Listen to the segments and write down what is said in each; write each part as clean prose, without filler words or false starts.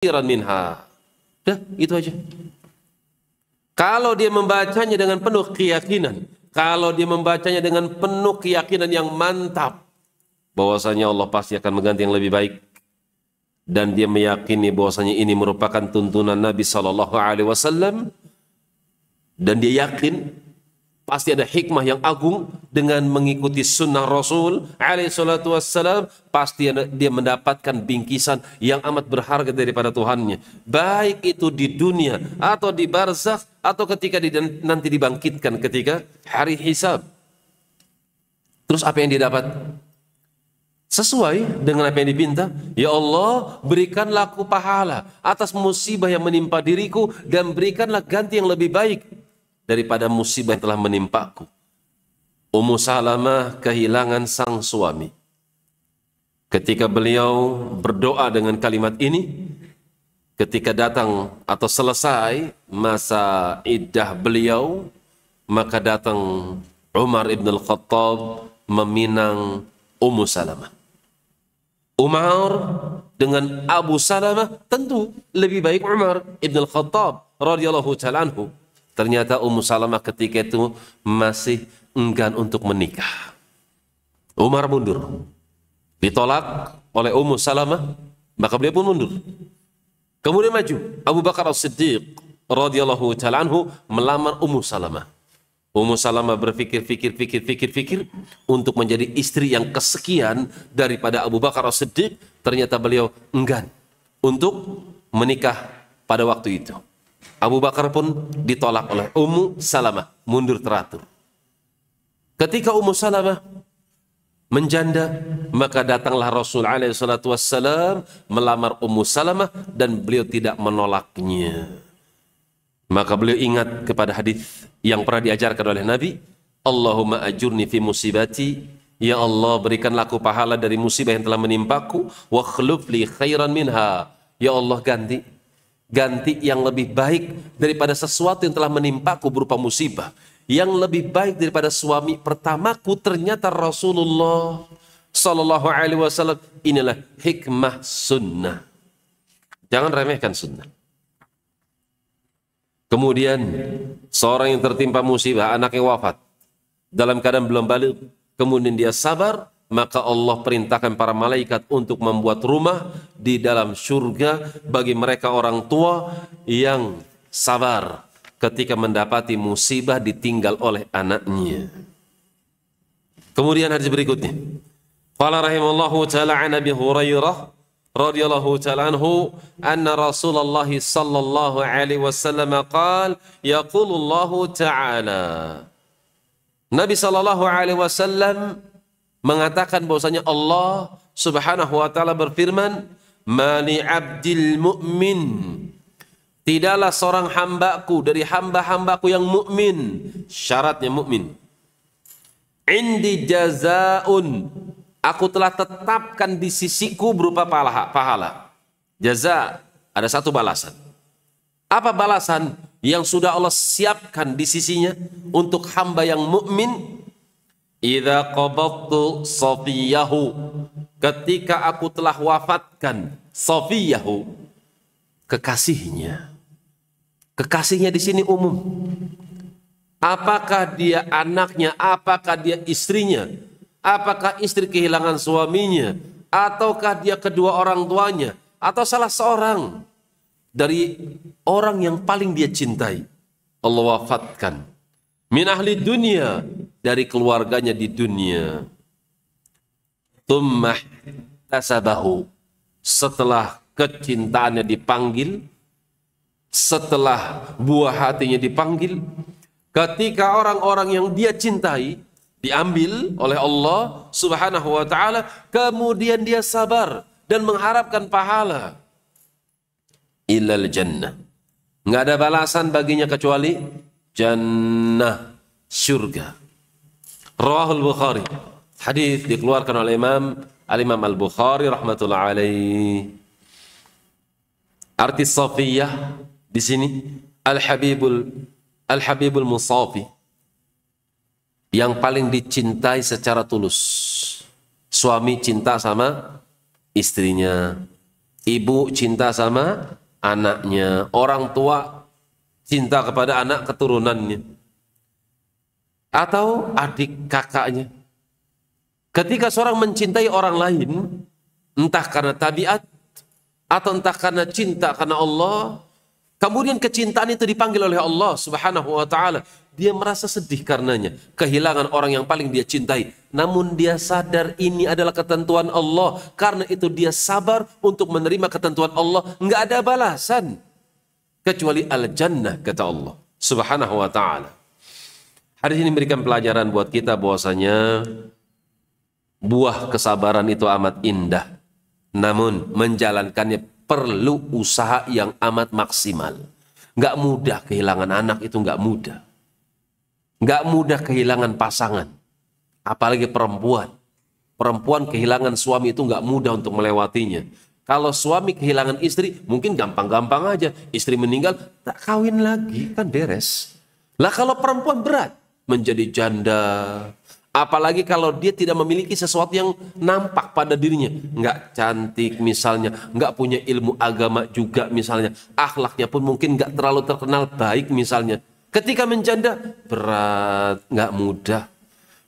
khairan minha. Dah, itu aja. Kalau dia membacanya dengan penuh keyakinan, kalau dia membacanya dengan penuh keyakinan yang mantap, bahwasanya Allah pasti akan mengganti yang lebih baik, dan dia meyakini bahwasanya ini merupakan tuntunan Nabi Sallallahu Alaihi Wasallam, dan dia yakin pasti ada hikmah yang agung dengan mengikuti sunnah Rasul alaihi salatu wassalam, pasti dia mendapatkan bingkisan yang amat berharga daripada Tuhannya, baik itu di dunia atau di barzakh atau ketika nanti dibangkitkan ketika hari hisab. Terus apa yang dia dapat? Sesuai dengan apa yang dipinta. Ya Allah, berikanlah aku pahala atas musibah yang menimpa diriku, dan berikanlah ganti yang lebih baik daripada musibah yang telah menimpaku. Ummu Salamah kehilangan sang suami. Ketika beliau berdoa dengan kalimat ini, ketika datang atau selesai masa iddah beliau, maka datang Umar ibn al-Khattab meminang Ummu Salamah. Umar dengan Abu Salamah, tentu lebih baik Umar ibn al-Khattab radhiyallahu ta'ala anhu. Ternyata Ummu Salamah ketika itu masih enggan untuk menikah. Umar mundur. Ditolak oleh Ummu Salamah, maka beliau pun mundur. Kemudian maju Abu Bakar As-Siddiq radhiyallahu ta'ala anhu melamar Ummu Salamah. Ummu Salamah berpikir untuk menjadi istri yang kesekian daripada Abu Bakar As-Siddiq. Ternyata beliau enggan untuk menikah pada waktu itu. Abu Bakar pun ditolak oleh Ummu Salamah, mundur teratur. Ketika Ummu Salamah menjanda, maka datanglah Rasul alaihi salatu wassalam melamar Ummu Salamah, dan beliau tidak menolaknya. Maka beliau ingat kepada hadis yang pernah diajarkan oleh Nabi, Allahumma ajurni fi musibati, ya Allah berikanlah aku pahala dari musibah yang telah menimpaku, wa khluf li khairan minha, ya Allah ganti yang lebih baik daripada sesuatu yang telah menimpaku berupa musibah. Yang lebih baik daripada suami pertamaku ternyata Rasulullah Sallallahu Alaihi Wasallam. Inilah hikmah sunnah. Jangan remehkan sunnah. Kemudian seorang yang tertimpa musibah, anaknya wafat dalam keadaan belum balik, kemudian dia sabar, maka Allah perintahkan para malaikat untuk membuat rumah di dalam surga bagi mereka orang tua yang sabar ketika mendapati musibah ditinggal oleh anaknya. Kemudian hadis berikutnya, qala rahimallahu ta'ala an Abi Hurairah radhiyallahu ta'ala anhu anna Rasulullah sallallahu alaihi wasallam qala yaqulu Allah ta'ala, Nabi sallallahu alaihi wasallam mengatakan bahwasanya Allah Subhanahu wa taala berfirman, "Mali 'abdil mu'min." Tidaklah seorang hambaku dari hamba-hambaku yang mukmin, syaratnya mukmin. "Indi jazaa'un." Aku telah tetapkan di sisiku berupa pahala. Jaza, ada satu balasan. Apa balasan yang sudah Allah siapkan di sisinya untuk hamba yang mukmin? Idza qabadtu safiyahu, ketika aku telah wafatkan safiyahu, kekasihnya. Kekasihnya di sini umum. Apakah dia anaknya, apakah dia istrinya, apakah istri kehilangan suaminya, ataukah dia kedua orang tuanya, atau salah seorang dari orang yang paling dia cintai, Allah wafatkan. Min ahli dunia, dari keluarganya di dunia. Tummah tasabahu, setelah kecintaannya dipanggil, setelah buah hatinya dipanggil, ketika orang-orang yang dia cintai diambil oleh Allah Subhanahu wa taala, kemudian dia sabar dan mengharapkan pahala, ilal jannah, nggak ada balasan baginya kecuali jannah, surga. Rawahul Bukhari, hadis dikeluarkan oleh Al-Imam Al-Bukhari rahmatullah alaih. Arti safiyah di sini Al-Habibul Musafi, yang paling dicintai secara tulus. Suami cinta sama istrinya, Ibu cinta sama anaknya, orang tua cinta kepada anak keturunannya, atau adik kakaknya. Ketika seorang mencintai orang lain, entah karena tabiat atau entah karena cinta karena Allah, kemudian kecintaan itu dipanggil oleh Allah Subhanahu wa taala, dia merasa sedih karenanya, kehilangan orang yang paling dia cintai. Namun dia sadar ini adalah ketentuan Allah, karena itu dia sabar untuk menerima ketentuan Allah. Enggak ada balasan kecuali al-jannah, kata Allah Subhanahu wa taala. Hadis ini memberikan pelajaran buat kita bahwasanya buah kesabaran itu amat indah. Namun menjalankannya perlu usaha yang amat maksimal. Nggak mudah kehilangan anak, itu nggak mudah. Nggak mudah kehilangan pasangan. Apalagi perempuan. Perempuan kehilangan suami itu nggak mudah untuk melewatinya. Kalau suami kehilangan istri, mungkin gampang-gampang aja. Istri meninggal, tak kawin lagi, kan beres. Lah kalau perempuan berat, menjadi janda. Apalagi kalau dia tidak memiliki sesuatu yang nampak pada dirinya. Nggak cantik misalnya, nggak punya ilmu agama juga misalnya. Akhlaknya pun mungkin nggak terlalu terkenal baik misalnya. Ketika menjanda, berat, nggak mudah.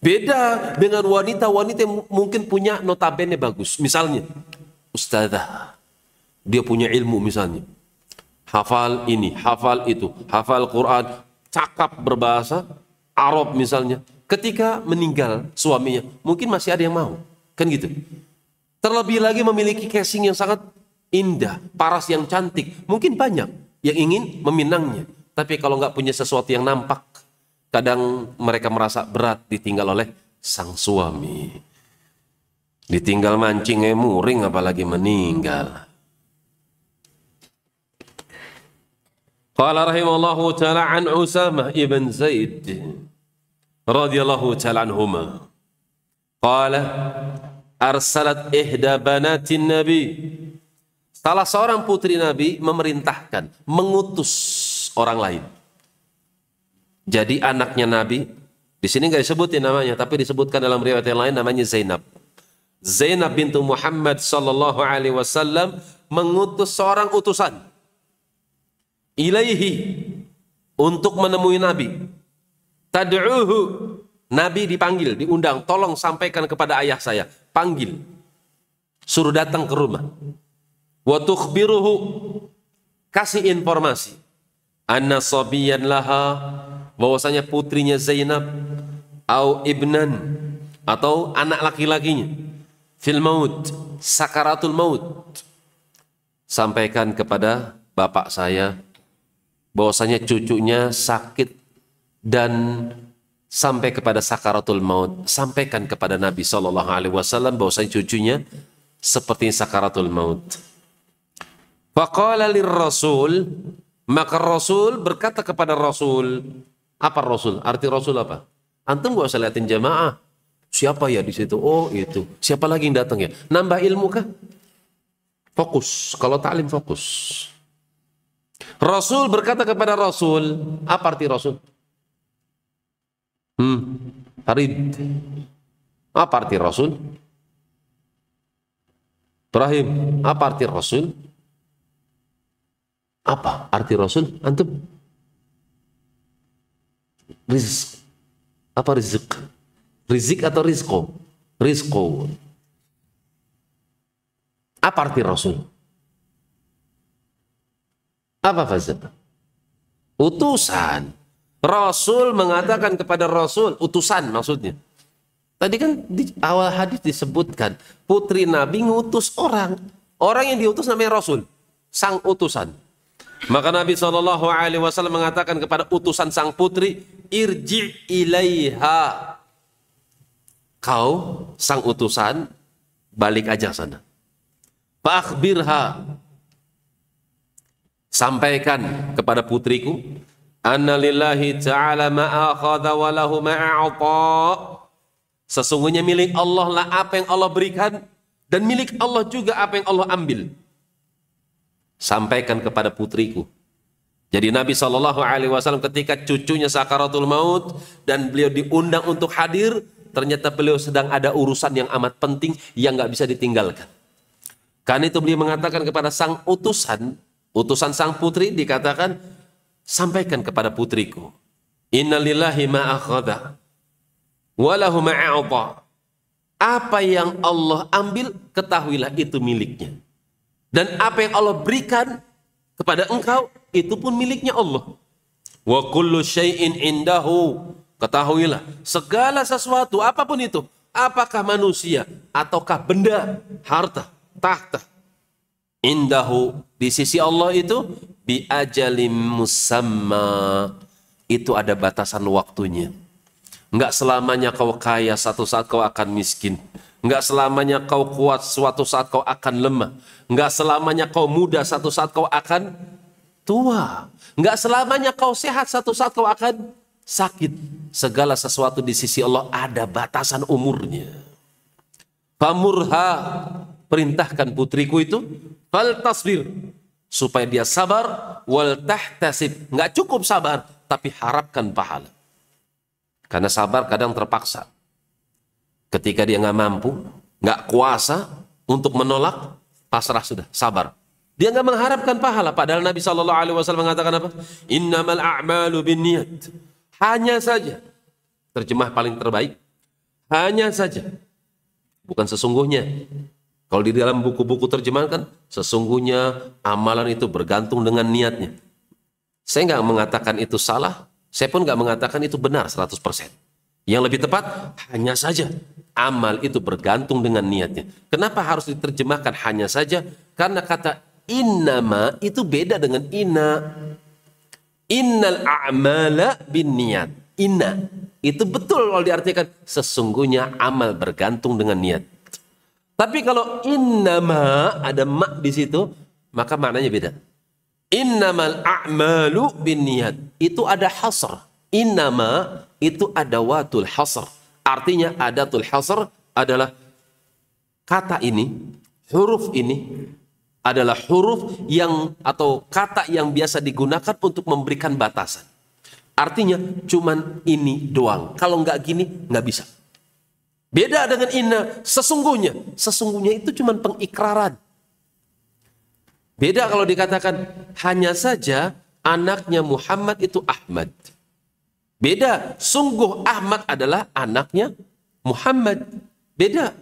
Beda dengan wanita-wanita yang mungkin punya notabene bagus. Misalnya, ustadzah, dia punya ilmu misalnya. Hafal ini, hafal itu, hafal Quran, cakap berbahasa Arab misalnya. Ketika meninggal suaminya, mungkin masih ada yang mau. Kan gitu. Terlebih lagi memiliki casing yang sangat indah, paras yang cantik. Mungkin banyak yang ingin meminangnya. Tapi kalau nggak punya sesuatu yang nampak, kadang mereka merasa berat ditinggal oleh sang suami. Ditinggal mancing muring, apalagi meninggal. Qala rahimallahu ta'ala an Usamah ibn Zaid radhiyallahu ta'ala anhuma. Qala arsalat ihda banatin nabi. Salah seorang putri Nabi memerintahkan, mengutus orang lain. Jadi anaknya Nabi, di sini nggak disebutin namanya, tapi disebutkan dalam riwayat yang lain namanya Zainab. Zainab bintu Muhammad sallallahu alaihi wasallam mengutus seorang utusan ilaihi untuk menemui Nabi. Tad'uhu, Nabi dipanggil, diundang, tolong sampaikan kepada ayah saya, panggil, suruh datang ke rumah. Wa tukhbiruhu, kasih informasi, anna sabiyan laha, bahwasanya putrinya Zainab, au ibnan, atau anak laki-lakinya, fil maut, sakaratul maut. Sampaikan kepada bapak saya bahwasanya cucunya sakit dan sampai kepada sakaratul maut. Sampaikan kepada Nabi SAW bahwasanya cucunya seperti sakaratul maut. Faqala lirrasul, maka Rasul berkata kepada Rasul. Apa Rasul? Arti Rasul apa? Antum gak usah liatin jamaah. Siapa ya di situ? Oh itu. Siapa lagi yang datang ya? Nambah ilmu kah? Fokus. Kalau ta'lim fokus. Rasul berkata kepada Rasul. Apa arti Rasul? Farid. Apa arti Rasul? Ibrahim. Apa arti Rasul? Apa arti Rasul? Antum? Rizq. Apa rizq? Rizq atau rizqo? Rizqo. Apa arti Rasul? Apa Fazal? Utusan. Rasul mengatakan kepada Rasul, utusan maksudnya. Tadi kan di awal hadis disebutkan, putri Nabi ngutus orang. Orang yang diutus namanya Rasul, sang utusan. Maka Nabi SAW mengatakan kepada utusan sang putri, irji ilaiha. Kau, sang utusan, balik aja sana. Fa'akhbirha. Sampaikan kepada putriku, anna lillahi ta'ala ma'akhadha wa lahu ma'a'ata. Sesungguhnya milik Allah lah apa yang Allah berikan, dan milik Allah juga apa yang Allah ambil. Sampaikan kepada putriku. Jadi Nabi SAW ketika cucunya sakaratul maut dan beliau diundang untuk hadir, ternyata beliau sedang ada urusan yang amat penting yang nggak bisa ditinggalkan. Karena itu beliau mengatakan kepada sang utusan sang putri, dikatakan, sampaikan kepada putriku, innalillahi ma akhadha wa lahu ma a'ta. Apa yang Allah ambil, ketahuilah itu miliknya. Dan apa yang Allah berikan kepada engkau, itu pun miliknya Allah. Wa kullu syai'in indahu. Ketahuilah, segala sesuatu, apapun itu, apakah manusia, ataukah benda, harta, tahta, indahu, di sisi Allah itu, bi ajalim musamma, itu ada batasan waktunya. Enggak selamanya kau kaya, satu saat kau akan miskin. Enggak selamanya kau kuat, suatu saat kau akan lemah. Enggak selamanya kau muda, satu saat kau akan tua. Enggak selamanya kau sehat, satu saat kau akan sakit. Segala sesuatu di sisi Allah ada batasan umurnya. Famurha, perintahkan putriku itu, fal tasbir, supaya dia sabar, wal tahtasib, enggak cukup sabar, tapi harapkan pahala. Karena sabar kadang terpaksa. Ketika dia nggak mampu, nggak kuasa untuk menolak, pasrah sudah, sabar. Dia nggak mengharapkan pahala. Padahal Nabi SAW mengatakan apa? Innamal a'malu binniyat. Hanya saja. Terjemah paling terbaik. Hanya saja. Bukan sesungguhnya. Kalau di dalam buku-buku terjemahan kan, sesungguhnya amalan itu bergantung dengan niatnya. Saya nggak mengatakan itu salah. Saya pun nggak mengatakan itu benar 100%. Yang lebih tepat, hanya saja. Amal itu bergantung dengan niatnya. Kenapa harus diterjemahkan hanya saja? Karena kata innama itu beda dengan inna. Innal a'mala bin niat. Inna. Itu betul kalau diartikan sesungguhnya amal bergantung dengan niat. Tapi kalau innama ada ma di situ, maka maknanya beda. Innamal a'malu bin niat. Itu ada hasr. Innama itu adawatul hasr. Artinya adatul hasr adalah kata ini, huruf ini adalah huruf yang atau kata yang biasa digunakan untuk memberikan batasan. Artinya cuman ini doang. Kalau nggak gini nggak bisa. Beda dengan inna, sesungguhnya. Sesungguhnya itu cuman pengikraran. Beda kalau dikatakan hanya saja anaknya Muhammad itu Ahmad. Beda, sungguh Ahmad adalah anaknya Muhammad. Beda.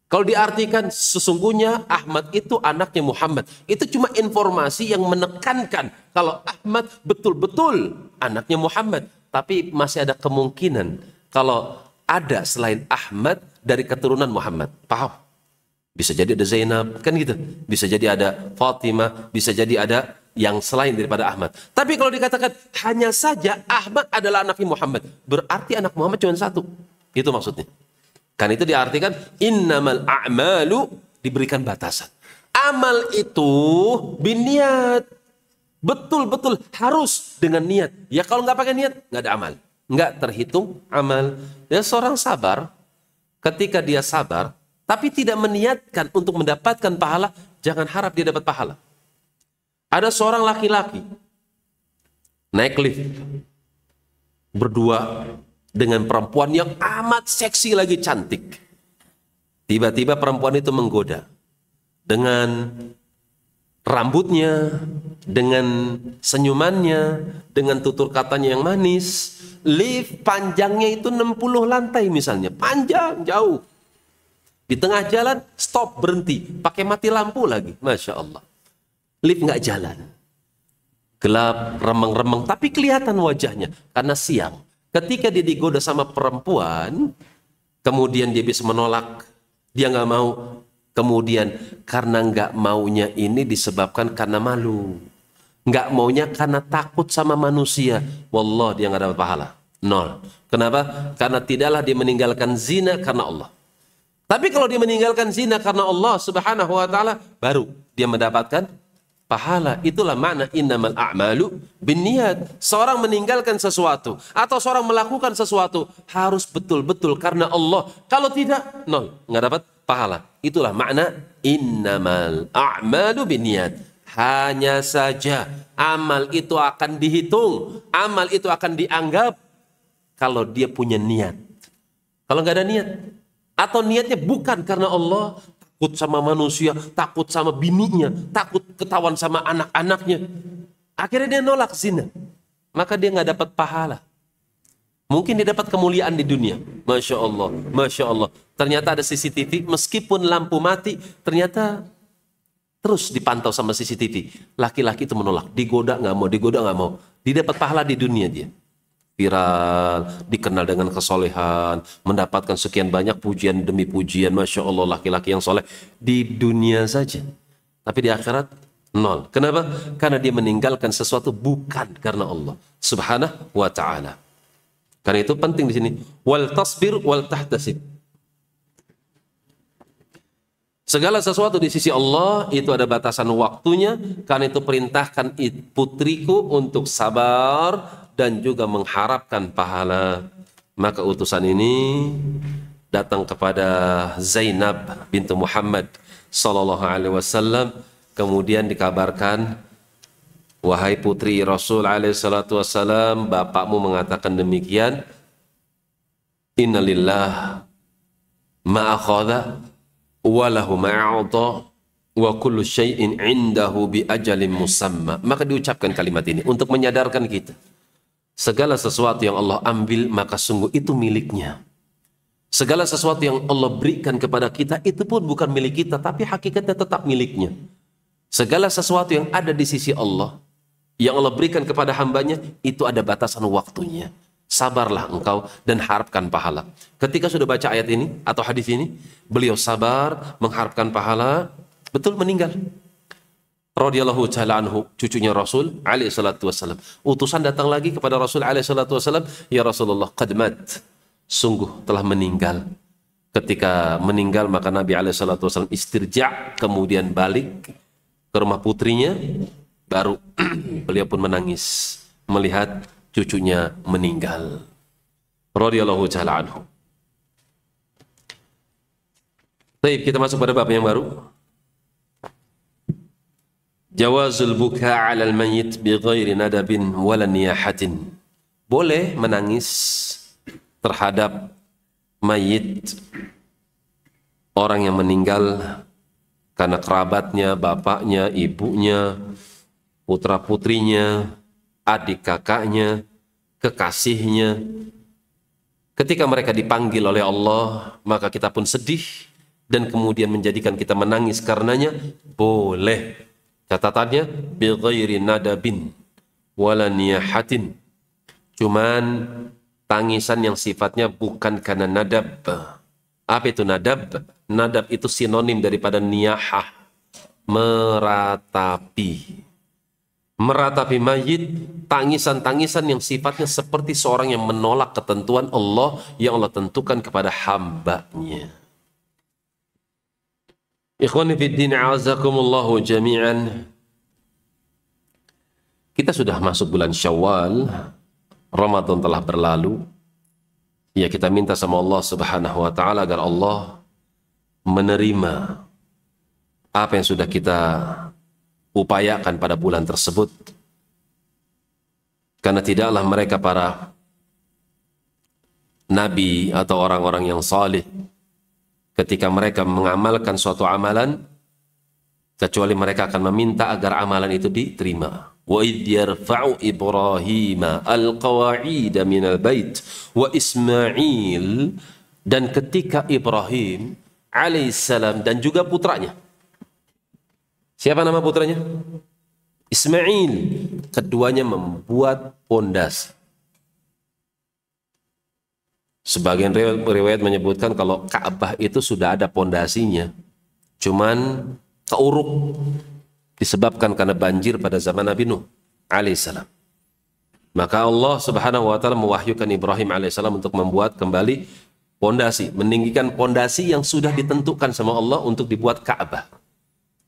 Kalau diartikan sesungguhnya Ahmad itu anaknya Muhammad. Itu cuma informasi yang menekankan kalau Ahmad betul-betul anaknya Muhammad. Tapi masih ada kemungkinan kalau ada selain Ahmad dari keturunan Muhammad. Paham? Bisa jadi ada Zainab, kan gitu. Bisa jadi ada Fatimah, bisa jadi ada yang selain daripada Ahmad. Tapi kalau dikatakan hanya saja Ahmad adalah anaknya Muhammad, berarti anak Muhammad cuma satu. Itu maksudnya. Kan itu diartikan innamal a'malu, diberikan batasan. Amal itu biniat. Betul-betul harus dengan niat. Ya kalau nggak pakai niat, nggak ada amal. Nggak terhitung amal. Ya seorang sabar, ketika dia sabar, tapi tidak meniatkan untuk mendapatkan pahala, jangan harap dia dapat pahala. Ada seorang laki-laki naik lift berdua dengan perempuan yang amat seksi lagi cantik. Tiba-tiba perempuan itu menggoda dengan rambutnya, dengan senyumannya, dengan tutur katanya yang manis. Lift panjangnya itu 60 lantai misalnya, panjang jauh. Di tengah jalan, stop, berhenti. Pakai mati lampu lagi. Masya Allah. Lift nggak jalan. Gelap, remeng-remeng. Tapi kelihatan wajahnya. Karena siang. Ketika dia digoda sama perempuan, kemudian dia bisa menolak. Dia nggak mau. Kemudian karena nggak maunya ini disebabkan karena malu. Nggak maunya karena takut sama manusia. Wallah, dia nggak dapat pahala. Nol. Kenapa? Karena tidaklah dia meninggalkan zina karena Allah. Tapi kalau dia meninggalkan zina karena Allah Subhanahu wa taala, baru dia mendapatkan pahala. Itulah makna innamal a'malu binniyat. Seorang meninggalkan sesuatu atau seorang melakukan sesuatu harus betul-betul karena Allah. Kalau tidak, nol, nggak dapat pahala. Itulah makna innamal a'malu binniyat. Hanya saja amal itu akan dihitung, amal itu akan dianggap kalau dia punya niat. Kalau nggak ada niat, atau niatnya bukan karena Allah, takut sama manusia, takut sama bininya, takut ketahuan sama anak-anaknya. Akhirnya dia nolak zina. Maka dia nggak dapat pahala. Mungkin dia dapat kemuliaan di dunia. Masya Allah, Masya Allah. Ternyata ada CCTV, meskipun lampu mati, ternyata terus dipantau sama CCTV. Laki-laki itu menolak, digoda nggak mau, digoda nggak mau. Dia dapat pahala di dunia dia. Viral, dikenal dengan kesolehan, mendapatkan sekian banyak pujian demi pujian. Masya Allah, laki-laki yang soleh di dunia saja. Tapi di akhirat, nol. Kenapa? Karena dia meninggalkan sesuatu bukan karena Allah Subhanahu wa ta'ala. Karena itu penting di sini. Wal tasbir wal tahtasib. Segala sesuatu di sisi Allah itu ada batasan waktunya. Karena itu perintahkan putriku untuk sabar dan juga mengharapkan pahala. Maka utusan ini datang kepada Zainab bintu Muhammad sallallahu alaihi wasallam. Kemudian dikabarkan, wahai putri Rasul alaihi salatu wassalam, bapakmu mengatakan demikian. Innalillah ma akhadha wa lahu ma a'ta wa kullu syai'in 'indahu bi ajalin musamma. Maka diucapkan kalimat ini untuk menyadarkan kita. Segala sesuatu yang Allah ambil maka sungguh itu miliknya. Segala sesuatu yang Allah berikan kepada kita itu pun bukan milik kita, tapi hakikatnya tetap miliknya. Segala sesuatu yang ada di sisi Allah, yang Allah berikan kepada hambanya, itu ada batasan waktunya. Sabarlah engkau dan harapkan pahala. Ketika sudah baca ayat ini atau hadis ini, beliau sabar, mengharapkan pahala, betul meninggal. Radhiyallahu ta'ala anhu, cucunya Rasul alaihi salatu wassalam. Utusan datang lagi kepada Rasul alaihi salatu wassalam, ya Rasulullah, qad mat, sungguh telah meninggal. Ketika meninggal maka Nabi alaihi salatu wassalam istirja', kemudian balik ke rumah putrinya, baru beliau pun menangis melihat cucunya meninggal. Radhiyallahu ta'ala anhu. Baik, kita masuk pada bab yang baru. Jawazul buka 'alal mayyit bighairi nadabin wala niyahatin. Boleh menangis terhadap mayit, orang yang meninggal karena kerabatnya, bapaknya, ibunya, putra-putrinya, adik kakaknya, kekasihnya. Ketika mereka dipanggil oleh Allah, maka kita pun sedih dan kemudian menjadikan kita menangis karenanya. Boleh. Catatannya, bighairi nadabin wala niyahatin. Cuman tangisan yang sifatnya bukan karena nadab. Apa itu nadab? Nadab itu sinonim daripada niyahah, meratapi. Meratapi mayit, tangisan-tangisan yang sifatnya seperti seorang yang menolak ketentuan Allah yang Allah tentukan kepada hambanya. Ikhwani fiddin, a'azakumullahu jami'an. Kita sudah masuk bulan Syawal, Ramadan telah berlalu. Ya, kita minta sama Allah Subhanahu wa ta'ala agar Allah menerima apa yang sudah kita upayakan pada bulan tersebut. Karena tidaklah mereka para nabi atau orang-orang yang salih ketika mereka mengamalkan suatu amalan, kecuali mereka akan meminta agar amalan itu diterima. Wa idh yarfa'u Ibrahima al-qawa'ida minal bait wa Ismail, dan ketika Ibrahim alaihissalam dan juga putranya. Siapa nama putranya? Ismail. Keduanya membuat pondasi. Sebagian riwayat menyebutkan kalau Ka'bah itu sudah ada pondasinya, cuman keuruk disebabkan karena banjir pada zaman Nabi Nuh alaihissalam. Maka Allah Subhanahu wa ta'ala mewahyukan Ibrahim alaihissalam untuk membuat kembali pondasi, meninggikan pondasi yang sudah ditentukan sama Allah untuk dibuat Ka'bah.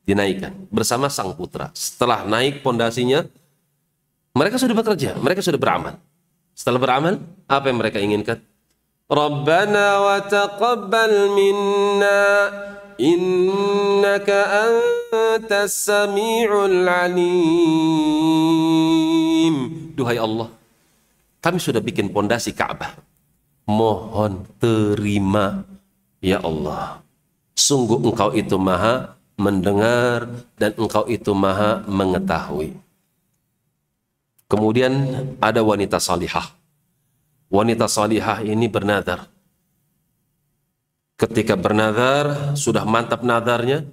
Dinaikkan bersama sang putra. Setelah naik pondasinya, mereka sudah bekerja, mereka sudah beramal. Setelah beramal, apa yang mereka inginkan? Rabbana wa taqabbal minna innaka antas sami'ul alim. Duhai Allah, kami sudah bikin pondasi Ka'bah. Mohon terima ya Allah. Sungguh engkau itu maha mendengar dan engkau itu maha mengetahui. Kemudian ada wanita salihah. Wanita salihah ini bernadar. Ketika bernadar, sudah mantap nadarnya,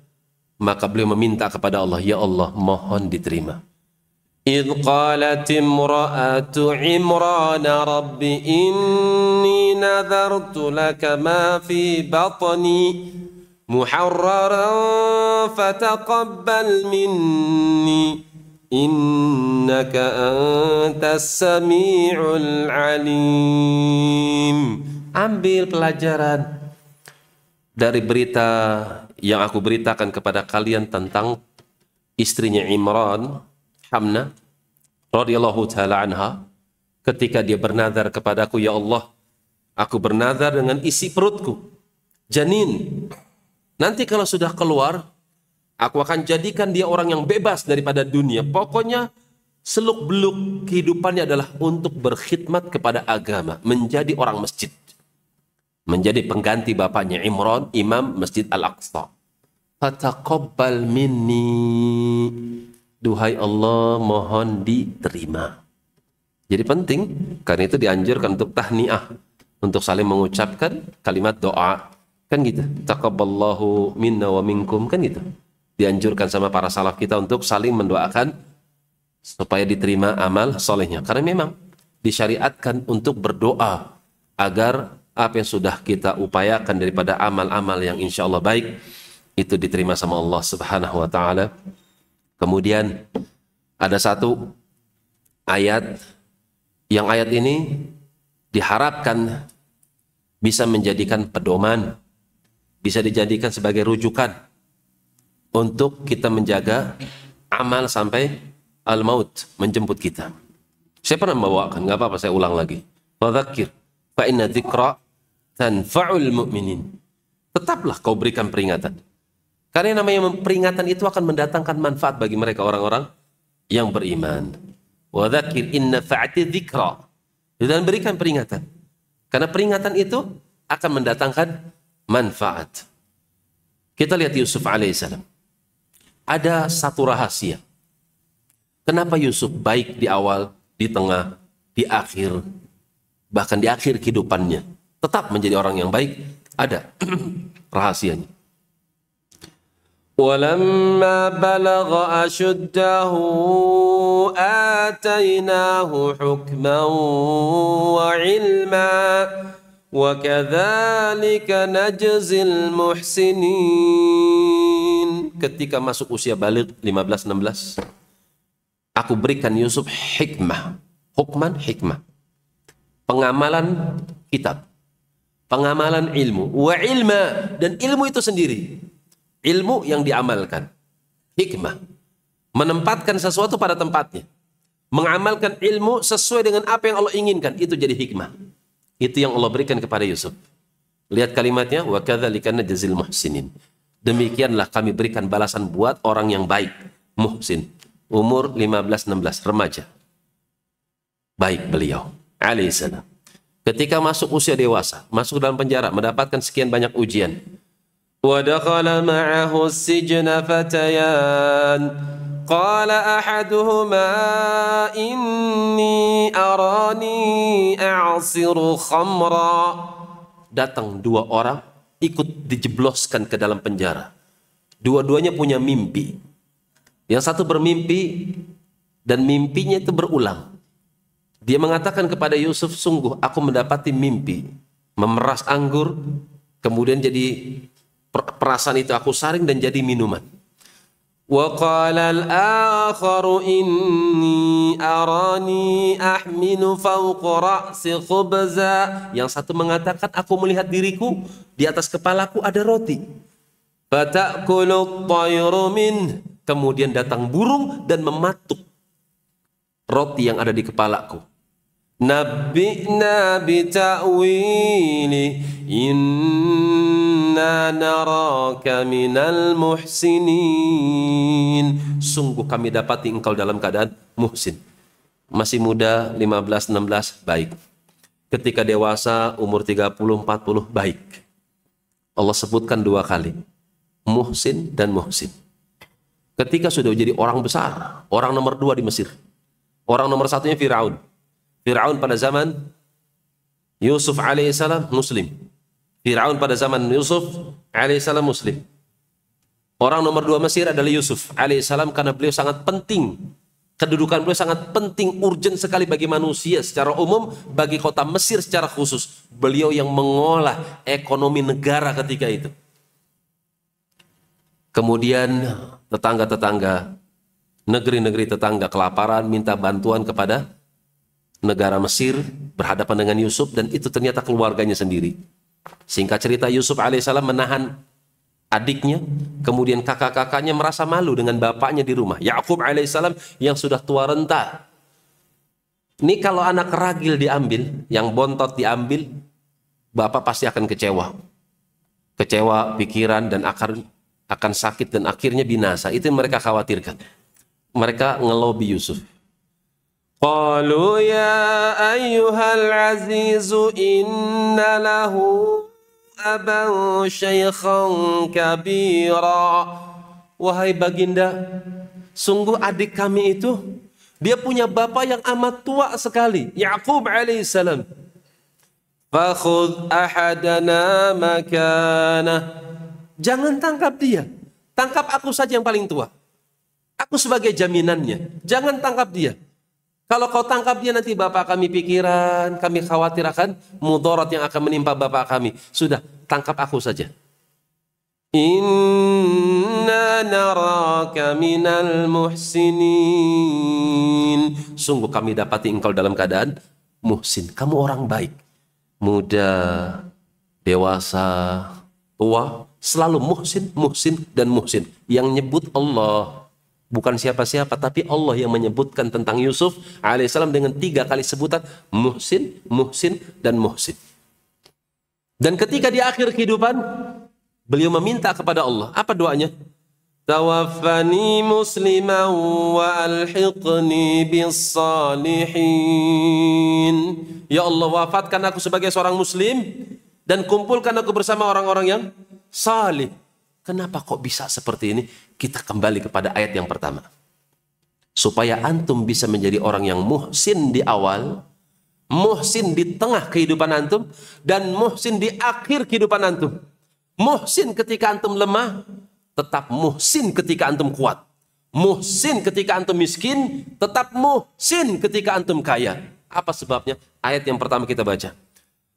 maka beliau meminta kepada Allah, ya Allah, mohon diterima. إذ قالت امرأة عمران رب إني نذرت لك ما في بطني محررا فتقبل مني إنك أنت السميع العليم. Ambil pelajaran dari berita yang aku beritakan kepada kalian tentang istrinya Imran, Hamna radhiyallahu taala anha, ketika dia bernazar kepadaku, ya Allah, aku bernazar dengan isi perutku, janin. Nanti kalau sudah keluar, aku akan jadikan dia orang yang bebas daripada dunia. Pokoknya seluk-beluk kehidupannya adalah untuk berkhidmat kepada agama, menjadi orang masjid, menjadi pengganti bapaknya Imran, imam Masjid Al-Aqsa. Fataqabbal minni, duhai Allah, mohon diterima. Jadi penting, karena itu dianjurkan untuk tahniah, untuk saling mengucapkan kalimat doa, kan gitu. Taqabballahu minna wa minkum, kan gitu. Dianjurkan sama para salaf kita untuk saling mendoakan supaya diterima amal solehnya. Karena memang disyariatkan untuk berdoa agar apa yang sudah kita upayakan daripada amal-amal yang insya Allah baik itu diterima sama Allah Subhanahu wa taala. Kemudian ada satu ayat, yang ayat ini diharapkan bisa menjadikan pedoman, bisa dijadikan sebagai rujukan untuk kita menjaga amal sampai al-maut menjemput kita. Saya pernah membawakan, nggak apa-apa saya ulang lagi. Fadzakir fa inna dzikra tanfa'ul mu'minin. Tetaplah kau berikan peringatan. Karena yang namanya peringatan itu akan mendatangkan manfaat bagi mereka orang-orang yang beriman. Wa dzakir inna fa'ati dzikra. Dan berikan peringatan. Karena peringatan itu akan mendatangkan manfaat. Kita lihat Yusuf alaihissalam. Ada satu rahasia. Kenapa Yusuf baik di awal, di tengah, di akhir, bahkan di akhir kehidupannya tetap menjadi orang yang baik? Ada rahasianya. ولما بلغ أشده آتيناه حكما وعلما وكذلك نجزي المحسنين. Ketika masuk usia balik 15-16, aku berikan Yusuf hikmah, hukman hikmah, pengamalan kitab, pengamalan ilmu, wa ilma, dan ilmu itu sendiri. Ilmu yang diamalkan, hikmah, menempatkan sesuatu pada tempatnya, mengamalkan ilmu sesuai dengan apa yang Allah inginkan, itu jadi hikmah. Itu yang Allah berikan kepada Yusuf. Lihat kalimatnya, wa kadzalika najzil muhsinin. Demikianlah kami berikan balasan buat orang yang baik, muhsin, umur 15-16, remaja. Baik beliau alaihissalam. Ketika masuk usia dewasa, masuk dalam penjara, mendapatkan sekian banyak ujian. وَدَخَلَ مَعَهُ السِّجْنَ فَتَيَانِ قَالَ أَحَدُهُمَا إِنِّي أَرَانِي أَعْصِرُ خَمْرًا. Datang dua orang ikut dijebloskan ke dalam penjara. Dua-duanya punya mimpi. Yang satu bermimpi dan mimpinya itu berulang. Dia mengatakan kepada Yusuf, sungguh aku mendapati mimpi memeras anggur, kemudian jadi perasaan itu aku saring dan jadi minuman. Wa qala al-akharu inni arani ahminu fawqa ra'si khubza. Yang satu mengatakan, aku melihat diriku di atas kepalaku ada roti. Fata'kulu at-tayru min. Kemudian datang burung dan mematuk roti yang ada di kepalaku. Nabbi'na bita'wili inna naraka minal muhsinin. Sungguh kami dapati engkau dalam keadaan muhsin. Masih muda 15-16 baik. Ketika dewasa umur 30-40 baik. Allah sebutkan dua kali. Muhsin dan Muhsin. Ketika sudah jadi orang besar, orang nomor 2 di Mesir. Orang nomor 1-nya Fir'aun. Fir'aun pada zaman Yusuf alaihissalam Muslim. Fir'aun pada zaman Yusuf alaihissalam Muslim. Orang nomor 2 Mesir adalah Yusuf alaihissalam karena beliau sangat penting. Kedudukan beliau sangat penting, urgent sekali bagi manusia secara umum, bagi kota Mesir secara khusus. Beliau yang mengolah ekonomi negara ketika itu. Kemudian tetangga-tetangga, negeri-negeri tetangga kelaparan, minta bantuan kepada negara Mesir berhadapan dengan Yusuf, dan itu ternyata keluarganya sendiri. Singkat cerita, Yusuf alaihissalam menahan adiknya, kemudian kakak-kakaknya merasa malu dengan bapaknya di rumah. Yakub alaihissalam yang sudah tua renta. Ini kalau anak ragil diambil, yang bontot diambil, bapak pasti akan kecewa. Kecewa, pikiran, dan akan sakit, dan akhirnya binasa. Itu yang mereka khawatirkan. Mereka ngelobi Yusuf. Qalu ya ayyuhal azizu inna lahu aban syaikhan kabira. Wahai baginda, sungguh adik kami itu, dia punya bapak yang amat tua sekali, Yakub alaihissalam. Fakhudh ahadana makana. Jangan tangkap dia, tangkap aku saja yang paling tua. Aku sebagai jaminannya, jangan tangkap dia. Kalau kau tangkap dia, nanti bapak kami pikiran, kami khawatir akan mudarat yang akan menimpa bapak kami. Sudah, tangkap aku saja. Inna naraka minal muhsinin. Sungguh kami dapati engkau dalam keadaan muhsin. Kamu orang baik. Muda, dewasa, tua, selalu muhsin, muhsin, dan muhsin. Yang nyebut Allah. Bukan siapa-siapa, tapi Allah yang menyebutkan tentang Yusuf alaihissalam dengan 3 kali sebutan muhsin, muhsin, dan muhsin. Dan ketika di akhir kehidupan, beliau meminta kepada Allah. Apa doanya? Tawaffani musliman wa alhiqni bis salihin. Ya Allah, wafatkan aku sebagai seorang muslim dan kumpulkan aku bersama orang-orang yang salih. Kenapa kok bisa seperti ini? Kita kembali kepada ayat yang pertama. Supaya antum bisa menjadi orang yang muhsin di awal, muhsin di tengah kehidupan antum, dan muhsin di akhir kehidupan antum. Muhsin ketika antum lemah, tetap muhsin ketika antum kuat. Muhsin ketika antum miskin, tetap muhsin ketika antum kaya. Apa sebabnya? Ayat yang pertama kita baca.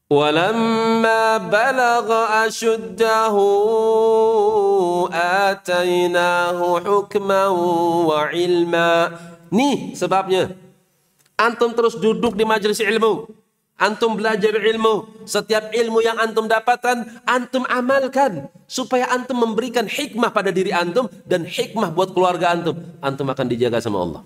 وَلَمَّا بَلَغَ أَشُدَّهُ آتَيْنَاهُ حُكْمًا وَعِلْمًا. Nih sebabnya. Antum terus duduk di majelis ilmu. Antum belajar ilmu. Setiap ilmu yang antum dapatkan, antum amalkan. Supaya antum memberikan hikmah pada diri antum dan hikmah buat keluarga antum. Antum akan dijaga sama Allah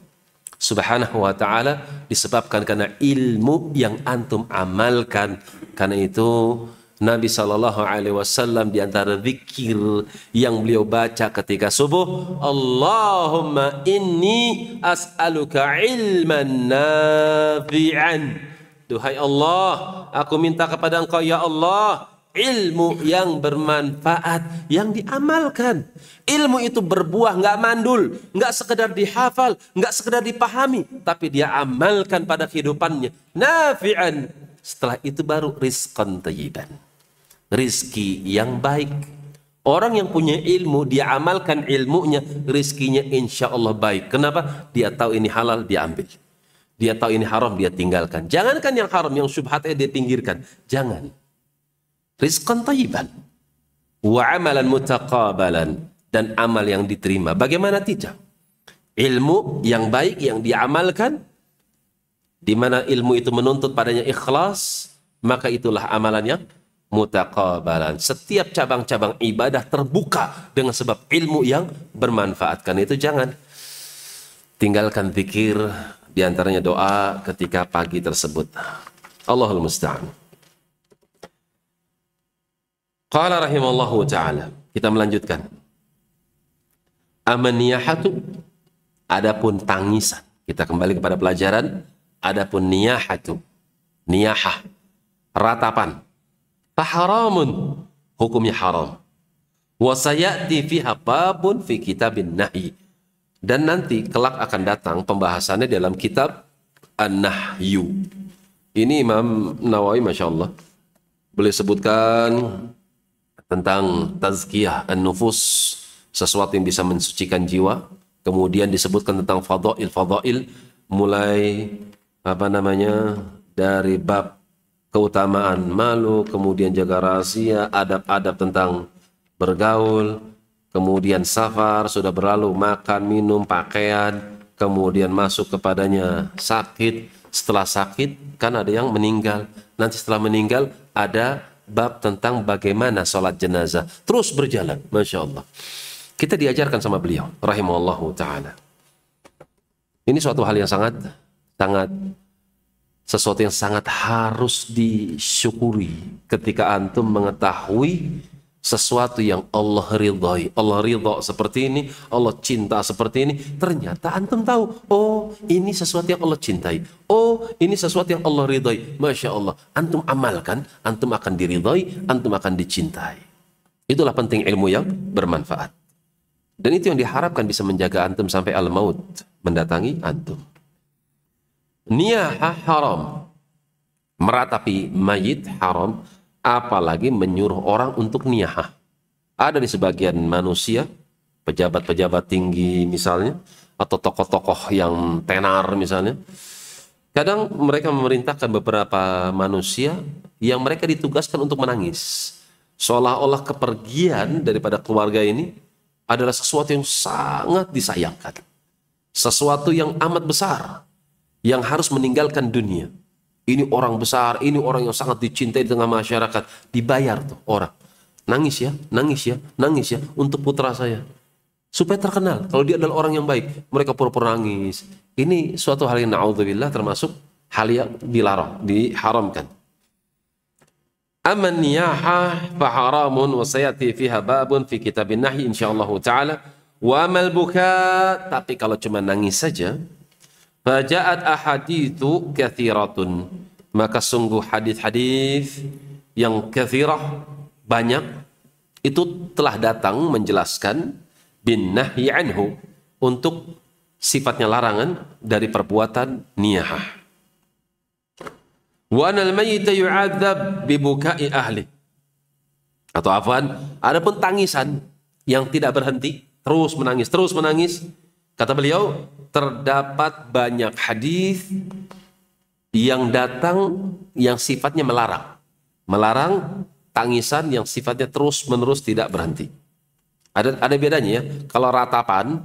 Subhanahu wa ta'ala, disebabkan karena ilmu yang antum amalkan. Karena itu Nabi SAW di antara zikir yang beliau baca ketika subuh, Allahumma inni as'aluka ilman nafi'an. Duhai Allah, aku minta kepada Engkau ya Allah, ilmu yang bermanfaat, yang diamalkan. Ilmu itu berbuah, nggak mandul, nggak sekedar dihafal, nggak sekedar dipahami, tapi dia amalkan pada kehidupannya. Nafi'an. Setelah itu baru rizqan thayyiban. Rizki yang baik. Orang yang punya ilmu, dia amalkan ilmunya, rizkinya insya Allah baik. Kenapa? Dia tahu ini halal, dia ambil. Dia tahu ini haram, dia tinggalkan. Jangankan yang haram, yang syubhatnya dia pinggirkan. Jangan. Rizqan thayyiban. Wa amalan mutaqabalan. Dan amal yang diterima. Bagaimana tidak? Ilmu yang baik yang diamalkan, di mana ilmu itu menuntut padanya ikhlas, maka itulah amalan yang mutaqabalan. Setiap cabang-cabang ibadah terbuka dengan sebab ilmu yang bermanfaat. Karena itu jangan tinggalkan zikir, diantaranya doa ketika pagi tersebut. Allahul musta'an. Qala rahimallahu ta'ala. Kita melanjutkan. Amaniyahatu, adapun tangisan. Kita kembali kepada pelajaran. Adapun niyahatu, ratapan. Faharamun, hukumnya haram. Wa sayati fiha babun fi kitabin nahi. Dan nanti kelak akan datang pembahasannya dalam kitab An-Nahyu. Ini Imam Nawawi Masya Allah boleh sebutkan tentang tazkiyah an-nufus, sesuatu yang bisa mensucikan jiwa. Kemudian disebutkan tentang fadail, mulai dari bab keutamaan malu, kemudian jaga rahasia, adab-adab tentang bergaul, kemudian safar, sudah berlalu, makan, minum, pakaian, kemudian masuk kepadanya sakit. Setelah sakit kan ada yang meninggal. Nanti setelah meninggal ada bab tentang bagaimana sholat jenazah. Terus berjalan, Masya Allah. Kita diajarkan sama beliau, rahimahullahu ta'ala. Ini suatu hal yang sesuatu yang sangat harus disyukuri ketika antum mengetahui sesuatu yang Allah ridhai. Allah ridha seperti ini, Allah cinta seperti ini. Ternyata antum tahu, oh ini sesuatu yang Allah cintai. Oh ini sesuatu yang Allah ridhai. Masya Allah. Antum amalkan, antum akan diridhai, antum akan dicintai. Itulah penting ilmu yang bermanfaat. Dan itu yang diharapkan bisa menjaga antum sampai al-maut mendatangi antum. Niyahah haram. Meratapi mayit haram. Apalagi menyuruh orang untuk niyahah. Ada di sebagian manusia, pejabat-pejabat tinggi misalnya, atau tokoh-tokoh yang tenar misalnya. Kadang mereka memerintahkan beberapa manusia yang mereka ditugaskan untuk menangis. Seolah-olah kepergian daripada keluarga ini adalah sesuatu yang sangat disayangkan. Sesuatu yang amat besar, yang harus meninggalkan dunia. Ini orang besar, ini orang yang sangat dicintai di tengah masyarakat. Dibayar tuh orang. Nangis ya, nangis ya, nangis ya untuk putra saya. Supaya terkenal. Kalau dia adalah orang yang baik, mereka pura-pura nangis. Ini suatu hal yang na'udzubillah termasuk hal yang dilarang, diharamkan. Aman niyahah faharamun wa sayati fiha babun fi kitabin nahi insyaallah ta'ala. Wa amal buka, tapi kalau cuma nangis saja, faja'at ahadithu kathiratun, maka sungguh hadis-hadis yang kathirah, banyak, itu telah datang menjelaskan bin nahyi anhu, untuk sifatnya larangan dari perbuatan niyahah. Wa anal mayyita yu'adzab bi buka'i ahli, atau afwan, adapun tangisan yang tidak berhenti, terus menangis. Kata beliau, terdapat banyak hadis yang datang yang sifatnya melarang. Melarang tangisan yang sifatnya terus-menerus tidak berhenti. Ada bedanya ya. Kalau ratapan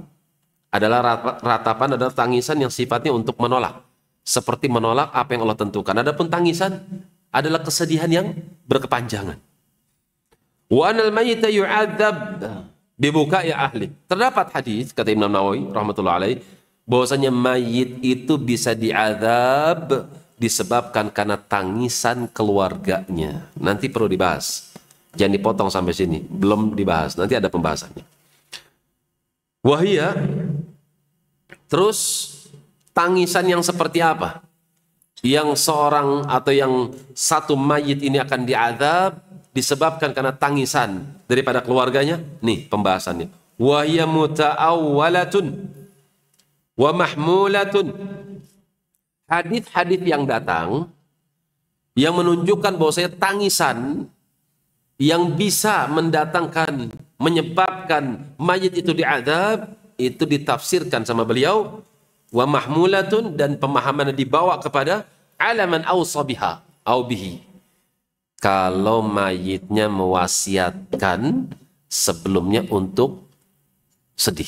adalah tangisan yang sifatnya untuk menolak. Seperti menolak apa yang Allah tentukan. Adapun tangisan adalah kesedihan yang berkepanjangan. Wa anal mayyita yu'adzab dibuka ya ahli. Terdapat hadis kata Imam Nawawi rahmatullah alaih, bahwasanya mayit itu bisa diazab disebabkan karena tangisan keluarganya. Nanti perlu dibahas. Jangan dipotong sampai sini, belum dibahas. Nanti ada pembahasannya. Wahia, terus tangisan yang seperti apa? Yang seorang atau yang satu mayit ini akan diazab disebabkan karena tangisan daripada keluarganya. Nih pembahasannya. Wahia muta'awwalatun wa mahmulatun. Hadis-hadis yang datang yang menunjukkan bahwasanya tangisan yang bisa menyebabkan mayit itu diazab, itu ditafsirkan sama beliau wa mahmulatun, dan pemahamannya dibawa kepada alaman awsabiha au bihi. Kalau mayitnya mewasiatkan sebelumnya untuk sedih.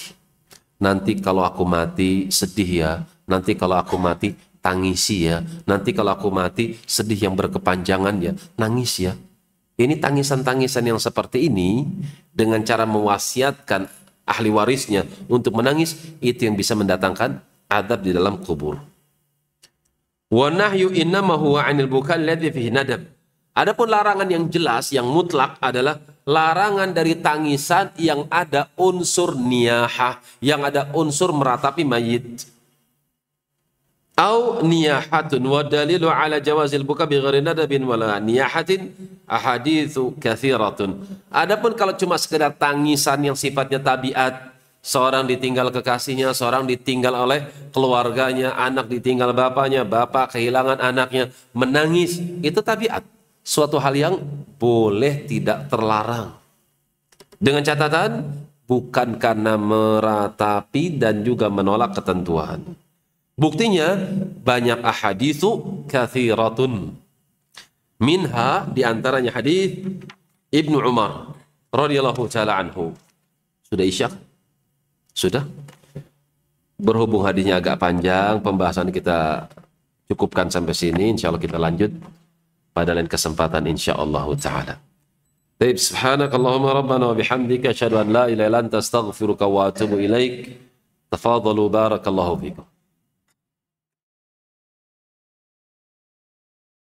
Nanti kalau aku mati sedih ya. Nanti kalau aku mati tangisi ya. Nanti kalau aku mati sedih yang berkepanjangan ya. Nangis ya. Ini tangisan-tangisan yang seperti ini dengan cara mewasiatkan ahli warisnya untuk menangis, itu yang bisa mendatangkan adab di dalam kubur. Wa nahyu innama huwa 'anil buka alladhi fihi nadab. Adapun larangan yang jelas, yang mutlak adalah larangan dari tangisan yang ada unsur niyahah, yang ada unsur meratapi mayit. Au niyahatun wa dalilu ala jawazil buka bi ghairi nadabin wala niyahatin ahaditsu katsiratun. Adapun kalau cuma sekedar tangisan yang sifatnya tabiat, seorang ditinggal kekasihnya, seorang ditinggal oleh keluarganya, anak ditinggal bapaknya, bapak kehilangan anaknya, menangis, itu tabiat. Suatu hal yang boleh tidak terlarang. Dengan catatan bukan karena meratapi dan juga menolak ketentuan. Buktinya banyak ahaditsu katsiratun. Minha diantaranya hadis Ibnu Umar radhiyallahu taala anhu. Sudah isya? Sudah? Berhubung hadisnya agak panjang, pembahasan kita cukupkan sampai sini. Insyaallah kita lanjut pada lain kesempatan insyaallah taala. Baik, subhanakallahumma rabbana wa bihamdika asyhadu an la ilaha illa anta astaghfiruka wa atubu ilaik. Tafadhalu barakallahu fikum.